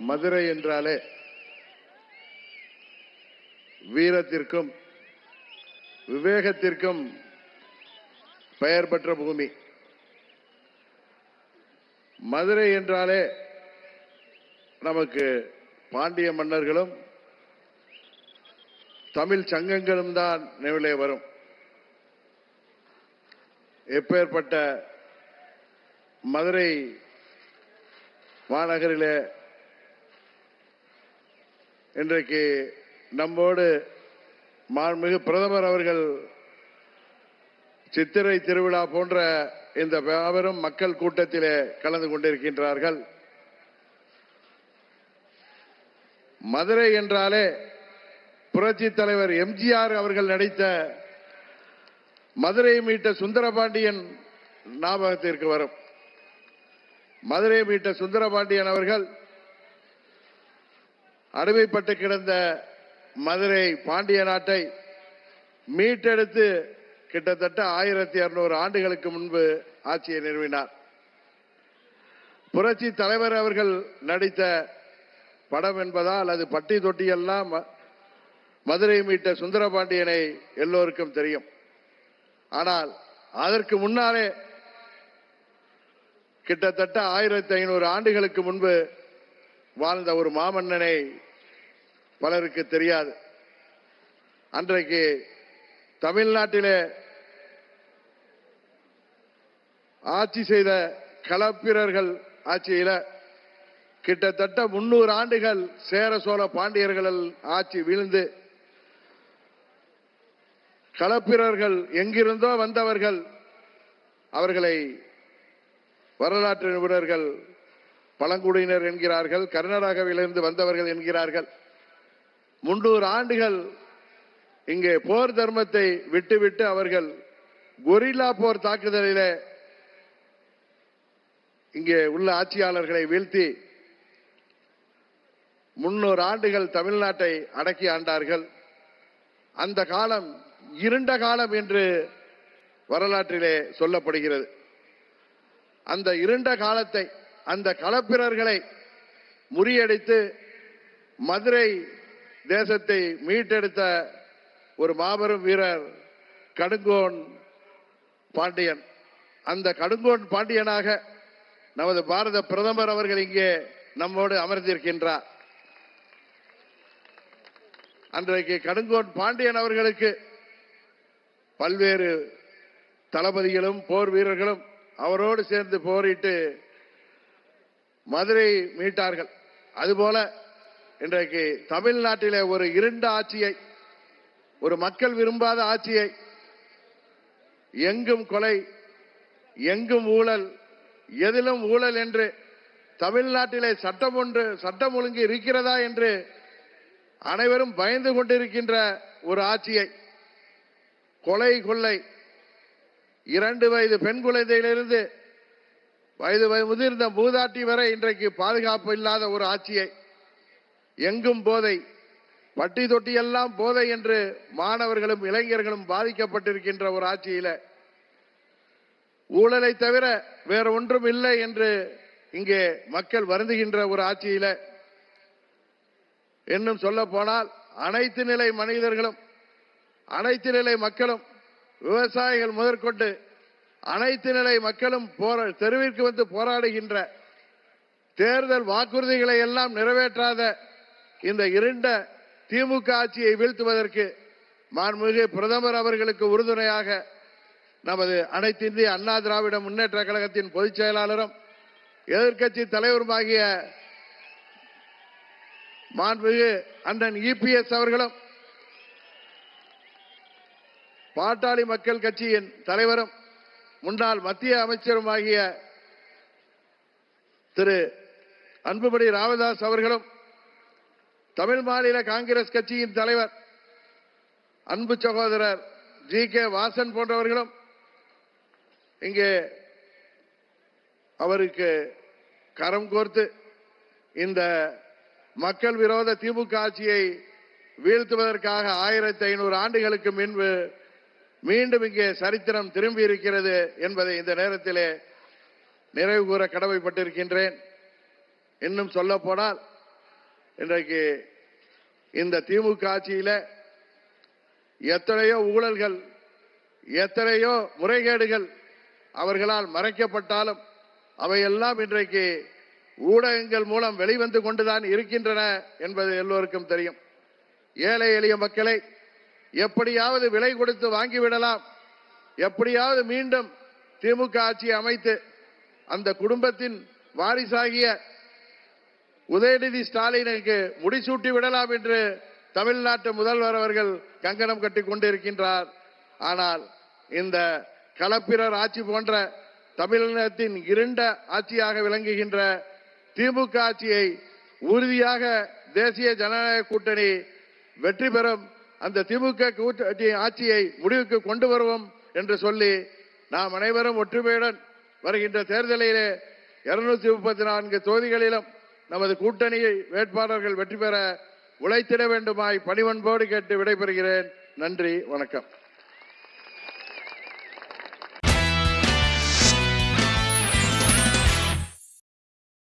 மதுரை என்றாலே வீரத்திற்கும் விவேகத்திற்கும் பெயர் பெற்ற பூமி. மதுரை என்றாலே நமக்கு பாண்டிய மன்னர்களும் தமிழ் சங்கங்களும் தான் நினைவிலே வரும். எப்பேற்பட்ட மதுரை மாநகரிலே இன்றைக்கு நம்மோடு மாண்புமிகு பிரதமர் அவர்கள் சித்திரை திருவிழா போன்ற இந்த மாபெரும் மக்கள் கூட்டத்திலே கலந்து கொண்டிருக்கின்றார்கள். மதுரை என்றாலே புரட்சி தலைவர் எம்ஜிஆர் அவர்கள் நடித்த மதுரை மீட்ட சுந்தரபாண்டியன் ஞாபகத்திற்கு வரும். மதுரை மீட்ட சுந்தரபாண்டியன் அவர்கள் அடிமைப்பட்டு கிடந்த மதுரை பாண்டிய நாட்டை மீட்டெடுத்து கிட்டத்தட்ட 1200 ஆண்டுகளுக்கு முன்பு ஆட்சியை நிறுவினார். புரட்சி தலைவர் அவர்கள் நடித்த படம் என்பதால் அது பட்டி தொட்டியெல்லாம் மதுரை மீட்ட சுந்தரபாண்டியனை எல்லோருக்கும் தெரியும். ஆனால் அதற்கு முன்னாலே கிட்டத்தட்ட 1500 ஆண்டுகளுக்கு முன்பு வாழ்ந்த ஒரு மாமன்னனை பலருக்கு தெரியாது. அன்றைக்கு தமிழ்நாட்டிலே ஆட்சி செய்த களப்பிரர்கள் ஆட்சியில கிட்டத்தட்ட 300 ஆண்டுகள் சேர சோழ பாண்டியர்கள் ஆட்சி வீழ்ந்து களப்பிரர்கள் எங்கிருந்தோ வந்தவர்கள் அவர்களை வரலாற்று நிபுணர்கள் பழங்குடியினர் என்கிறார்கள், கர்நாடகாவிலிருந்து வந்தவர்கள் என்கிறார்கள். 300 ஆண்டுகள் இங்கே போர் தர்மத்தை விட்டுவிட்டு அவர்கள் கொரில்லா போர் தாக்குதலிலே இங்கே உள்ள ஆட்சியாளர்களை வீழ்த்தி 300 ஆண்டுகள் தமிழ்நாட்டை அடக்கி ஆண்டார்கள். அந்த காலம் இருண்ட காலம் என்று வரலாற்றிலே சொல்லப்படுகிறது. அந்த இருண்ட காலத்தை, அந்த களப்பிரர்களை முறியடித்து மதுரை தேசத்தை மீட்டெடுத்த ஒரு மாபெரும் வீரர் கடுங்கோன் பாண்டியன். அந்த கடுங்கோன் பாண்டியனாக நமது பாரத பிரதமர் அவர்கள் இங்கே நம்மோடு அமர்ந்திருக்கின்றார். அன்றைக்கு கடுங்கோன் பாண்டியன் அவர்களுக்கு பல்வேறு தளபதிகளும் போர் வீரர்களும் அவரோடு சேர்ந்து போரிட்டு மதுரை மீட்டார்கள். அதுபோல இன்றைக்கு தமிழ்நாட்டிலே ஒரு இருண்ட ஆட்சியை, ஒரு மக்கள் விரும்பாத ஆட்சியை, எங்கும் கொலை, எங்கும் ஊழல், எதிலும் ஊழல் என்று தமிழ்நாட்டிலே சட்டம் ஒழுங்கு இருக்கிறதா என்று அனைவரும் பயந்து கொண்டிருக்கின்ற ஒரு ஆட்சியை, கொலை கொள்ளை, 2 வயது பெண் குழந்தையிலிருந்து வயது முதிர்ந்த மூதாட்டி வரை இன்றைக்கு பாதுகாப்பு இல்லாத ஒரு ஆட்சியை, எங்கும் போதை, பட்டி தொட்டியெல்லாம் போதை என்று மாணவர்களும் இளைஞர்களும் பாதிக்கப்பட்டிருக்கின்ற ஒரு ஆட்சியில ஊழலை தவிர வேற ஒன்றும் இல்லை என்று இங்கே மக்கள் வருந்துகின்ற ஒரு ஆட்சியில, இன்னும் சொல்ல போனால் அனைத்து நிலை மனிதர்களும், அனைத்து நிலை மக்களும், விவசாயிகள் முதற்கொண்டு அனைத்து நிலை மக்களும் தெருவிற்கு வந்து போராடுகின்ற, தேர்தல் வாக்குறுதிகளை எல்லாம் நிறைவேற்றாத இந்த இருண்ட திமுக ஆட்சியை வீழ்த்துவதற்கு மாண்புமிகு பிரதமர் அவர்களுக்கு உறுதுணையாக நமது அனைத்து இந்திய அண்ணா திராவிட முன்னேற்ற கழகத்தின் பொதுச் செயலாளரும் எதிர்க்கட்சி தலைவருமாகிய மாண்புமிகு அண்ணன் இபிஎஸ் அவர்களும், பாட்டாளி மக்கள் கட்சியின் தலைவரும் முன்னாள் மத்திய அமைச்சருமாகிய திரு அன்புமணி ராமதாஸ் அவர்களும், தமிழ் மாநில காங்கிரஸ் கட்சியின் தலைவர் அன்பு சகோதரர் ஜி.கே. வாசன் போன்றவர்களும் இங்கே அவருக்கு கரம் கோர்த்து இந்த மக்கள் விரோத திமுக ஆட்சியை வீழ்த்துவதற்காக 1500 ஆண்டுகளுக்கு முன்பு மீண்டும் இங்கே சரித்திரம் திரும்பி இருக்கிறது என்பதை இந்த நேரத்திலே நிறைவு கூற கடமைப்பட்டிருக்கின்றேன். இன்னும் சொல்ல போனால் இன்றைக்கு இந்த திமுக ஆட்சியில எத்தனையோ ஊழல்கள், எத்தனையோ முறைகேடுகள் அவர்களால் மறைக்கப்பட்டாலும் அவையெல்லாம் இன்றைக்கு ஊடகங்கள் மூலம் வெளிவந்து கொண்டுதான் இருக்கின்றன என்பது எல்லோருக்கும் தெரியும். ஏழை எளிய மக்களை எப்படியாவது விலை கொடுத்து வாங்கிவிடலாம், எப்படியாவது மீண்டும் திமுக ஆட்சியை அமைத்து அந்த குடும்பத்தின் வாரிசாகிய உதயநிதி ஸ்டாலினுக்கு முடிசூட்டி விடலாம் என்று தமிழ்நாட்டு முதல்வர் அவர்கள் கங்கணம் கட்டிக் கொண்டிருக்கின்றார். ஆனால் இந்த களப்பிரர் ஆட்சி போன்ற தமிழகத்தின் இருண்ட ஆட்சியாக விளங்குகின்ற திமுக ஆட்சியை உறுதியாக தேசிய ஜனநாயக கூட்டணி வெற்றி பெறும், அந்த திமுக கூட்டணி ஆட்சியை முடிவுக்கு கொண்டு வருவோம் என்று சொல்லி நாம் அனைவரும் ஒற்றுமையுடன் வருகின்ற தேர்தலிலே 234 தொகுதிகளிலும் நமது கூட்டணி வேட்பாளர்கள் வெற்றி பெற உழைத்திட வேண்டுமாய் பணிவன்போடு கேட்டு விடைபெறுகிறேன். நன்றி, வணக்கம்.